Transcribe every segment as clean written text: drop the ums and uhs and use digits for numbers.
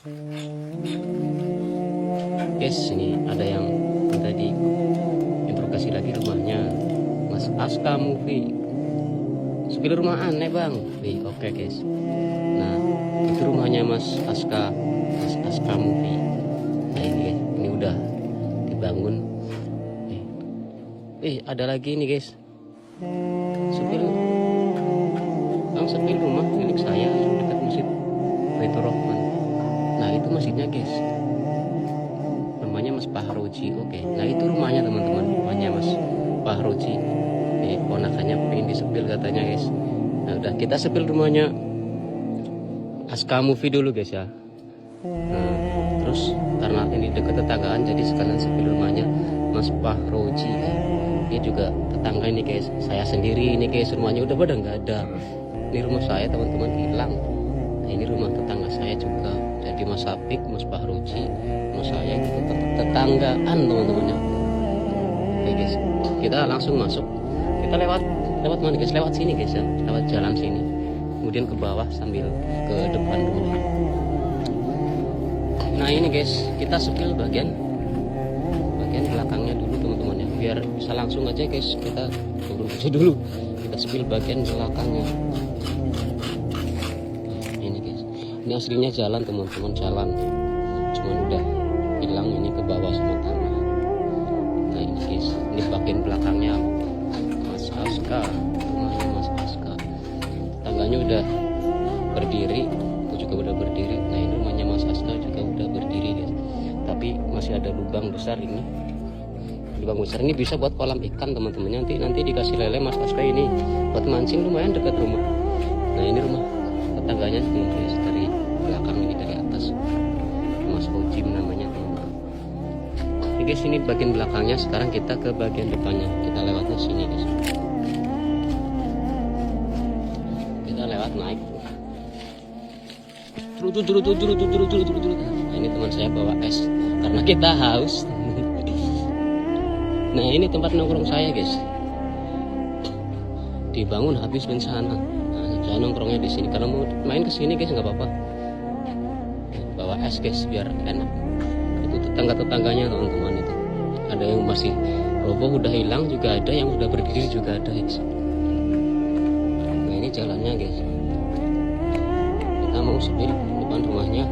Guys, ini ada yang tadi interogasi lagi rumahnya Mas Aska Movie. Sepil rumah aneh bang. Oke guys. Nah itu rumahnya Mas Aska Movie. Nah ini guys, ini udah dibangun. Ada lagi nih guys. Sepil rumah milik saya yang dekat masjid Baitur Rahman. Nah itu masjidnya guys, namanya Mas Fahroji. Oke, nah itu rumahnya teman-teman, rumahnya Mas Fahroji. Ponakannya pengen disepil katanya guys. Nah udah kita sepil rumahnya Aska Movie dulu guys ya. Nah, terus karena ini dekat tetanggaan jadi sekalian sepil rumahnya Mas Fahroji. Ini juga tetangga ini guys, saya sendiri ini guys, rumahnya udah pada nggak ada. Ini rumah saya teman-teman hilang. Nah, ini rumah tetangga saya juga. Jadi Mas Apik, Mas Fahroji, rumah saya itu tetanggaan teman-temannya. Oke guys, kita langsung masuk. Kita lewat mana guys? Lewat sini guys ya, lewat jalan sini. Kemudian ke bawah sambil ke depan rumah. Nah ini guys, kita sepil bagian belakangnya dulu teman-teman ya, biar bisa langsung aja guys. Kita turun aja dulu, kita sepil bagian belakangnya. Ini aslinya jalan teman-teman, jalan cuman udah hilang ini ke bawah sama tanah. Nah ini guys, ini bagian belakangnya Mas Aska, rumahnya Mas Aska. Tangganya udah berdiri, itu juga udah berdiri. Nah ini rumahnya Mas Aska juga udah berdiri guys, tapi masih ada lubang besar ini. Lubang besar ini bisa buat kolam ikan teman-teman. Nanti dikasih lele Mas Aska ini buat mancing, lumayan dekat rumah. Nah ini rumah tetangganya guys, dari belakang ini, dari atas Mas Ojim namanya teman. Ini guys, ini bagian belakangnya. Sekarang kita ke bagian depannya, kita lewatnya sini guys. Kita lewat naik turun. Nah, ini teman saya bawa es karena kita haus. Nah ini tempat nongkrong saya guys, dibangun habis bencana. Saya nongkrongnya di sini. Kalau mau main ke sini guys nggak apa-apa. Bawa es guys biar enak. Itu tetangga-tetangganya teman-teman itu. Ada yang masih roboh udah hilang juga ada, yang udah berdiri juga ada guys. Nah ini jalannya guys. Kita mau sepil depan rumahnya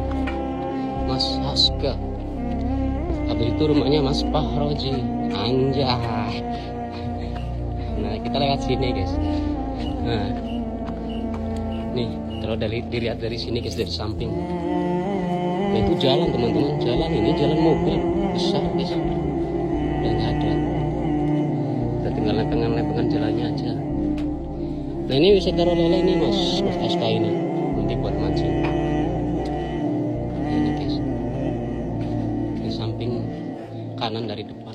Mas Aska. Habis itu rumahnya Mas Fahroji. Anjay. Nah kita lewat sini guys. Nah nih kalau dilihat dari sini guys, dari samping. Nah itu jalan teman-teman, jalan ini jalan mobil besar guys, udah nggak ada, udah tinggal lempengan jalannya aja. Nah ini bisa taruh lele ini Mas Aska ini nanti buat mancing. Nah, ini guys, di samping kanan dari depan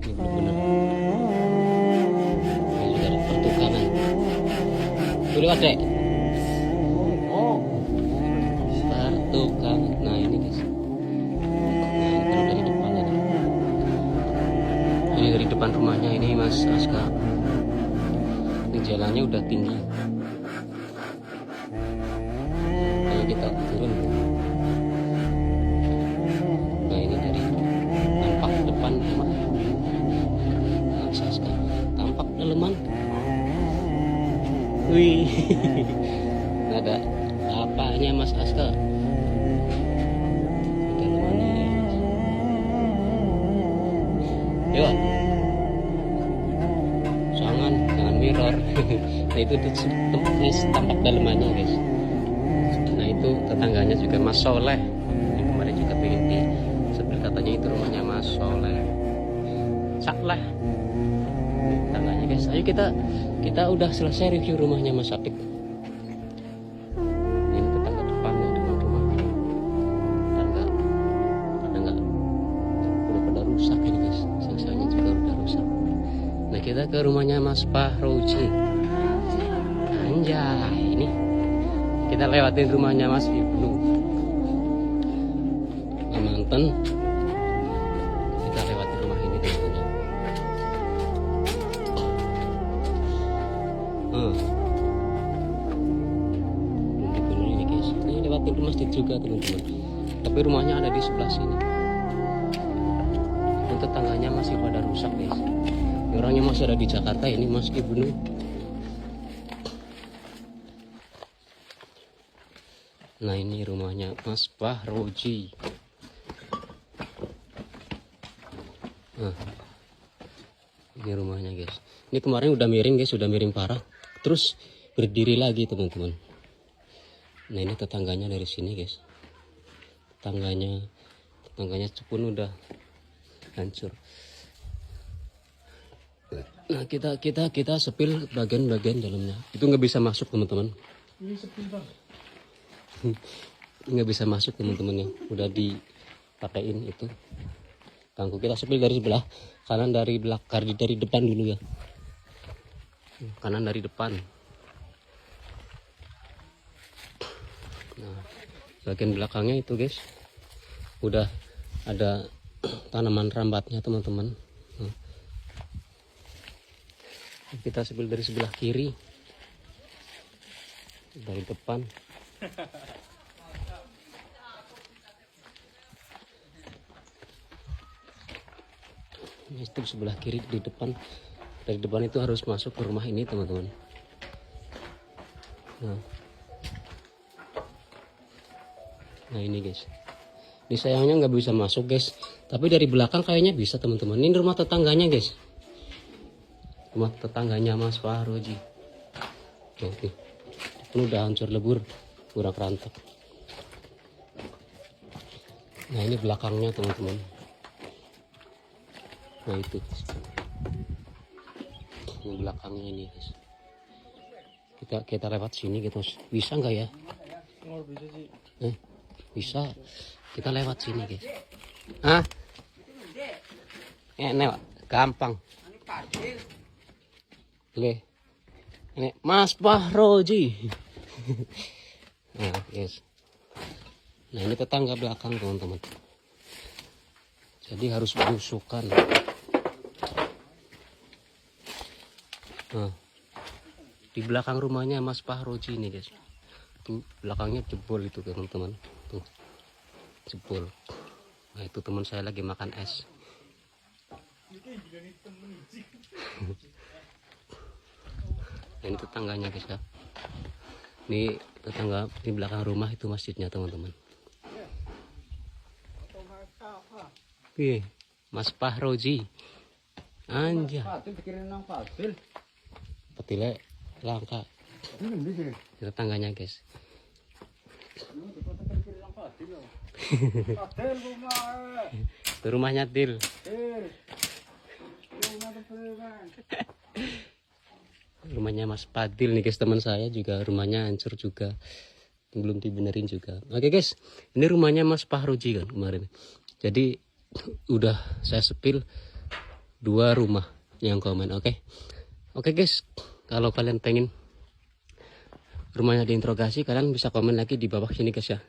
ini benar-benar. Ini juga ada pertukangan. Boleh adek. Pertukangan. Nah ini guys. Nah kalau dari depannya nih. Ini dari depan rumahnya ini Mas Aska. Ini jalannya udah tinggi. Nah kita turun. Nah ini dari tampak depan rumah Mas Aska. Tampak daleman. Wih, ada apanya Mas Aska? Ada manis. Yuk, jangan mirror. Nah itu tampak dalemannya guys. Nah itu tetangganya juga Mas Soleh. Yang kemarin juga pengen di sebelah, katanya itu rumahnya Mas Soleh. Sakleh. Tangganya guys. Ayo kita udah selesai review rumahnya Mas Apik. Ini tetangga depannya dengan rumahnya. Tetangga udah pada rusak ini guys. Sisanya juga udah rusak. Nah kita ke rumahnya Mas Fahroji. Anjay, ini kita lewatin rumahnya Mas Ibnu Amanten. Kita lewatin rumah ini teman-teman. Ini guys, ini lewatin masjid juga teman-teman. teman-teman. Tapi rumahnya ada di sebelah sini. Dan tetangganya masih pada rusak guys. Orangnya masih ada di Jakarta ini, masih dibunuh. Nah ini rumahnya Mas Fahroji. Nah, ini rumahnya guys. Ini kemarin udah miring guys, udah miring parah. Terus berdiri lagi teman-teman. Nah ini tetangganya dari sini guys. Tetangganya pun udah hancur. Nah kita sepil bagian-bagian dalamnya. Itu nggak bisa masuk teman-teman. Ini sepil bang. Nggak bisa masuk teman-teman ya. Udah dipakein itu. Tangguh kita sepil dari sebelah kanan, dari belakang, dari depan dulu ya. Kanan dari depan. Nah, bagian belakangnya itu guys, udah ada tanaman rambatnya teman-teman. Nah, kita sepil dari sebelah kiri, dari depan. Itu sebelah kiri di depan. Dari depan itu harus masuk ke rumah ini teman-teman. Nah ini guys, ini sayangnya nggak bisa masuk guys, tapi dari belakang kayaknya bisa teman-teman. Ini rumah tetangganya guys, rumah tetangganya Mas Fahroji. Oke, ini udah hancur lebur, urak rantak. Nah ini belakangnya teman-teman. Nah itu ini belakangnya ini guys. Kita lewat sini gitu, bisa nggak ya? Bisa sih. Bisa, kita lewat sini guys. Ah, ini gampang. Ini Mas Fahroji. Nah guys, nah ini tetangga belakang teman-teman. Jadi harus berusukan. Nah, di belakang rumahnya Mas Fahroji ini guys. Tuh belakangnya jebol itu teman-teman. Tuh jebol. Nah itu teman saya lagi makan es. Nah, ini tetangganya guys ya. Ini tetangga di belakang rumah itu masjidnya teman-teman. Mas Fahroji. Anjay. Petile langka. Tetangganya guys. Itu rumahnya Til. Rumahnya Mas Padil nih guys, teman saya juga rumahnya hancur juga, belum dibenerin juga. Oke guys, ini rumahnya Mas Fahroji kan kemarin. Jadi udah saya sepil 2 rumah yang komen. Oke guys, kalau kalian pengen rumahnya diinterogasi, kalian bisa komen lagi di bawah sini guys ya.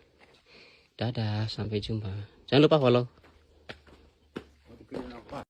Dadah, sampai jumpa. Jangan lupa follow.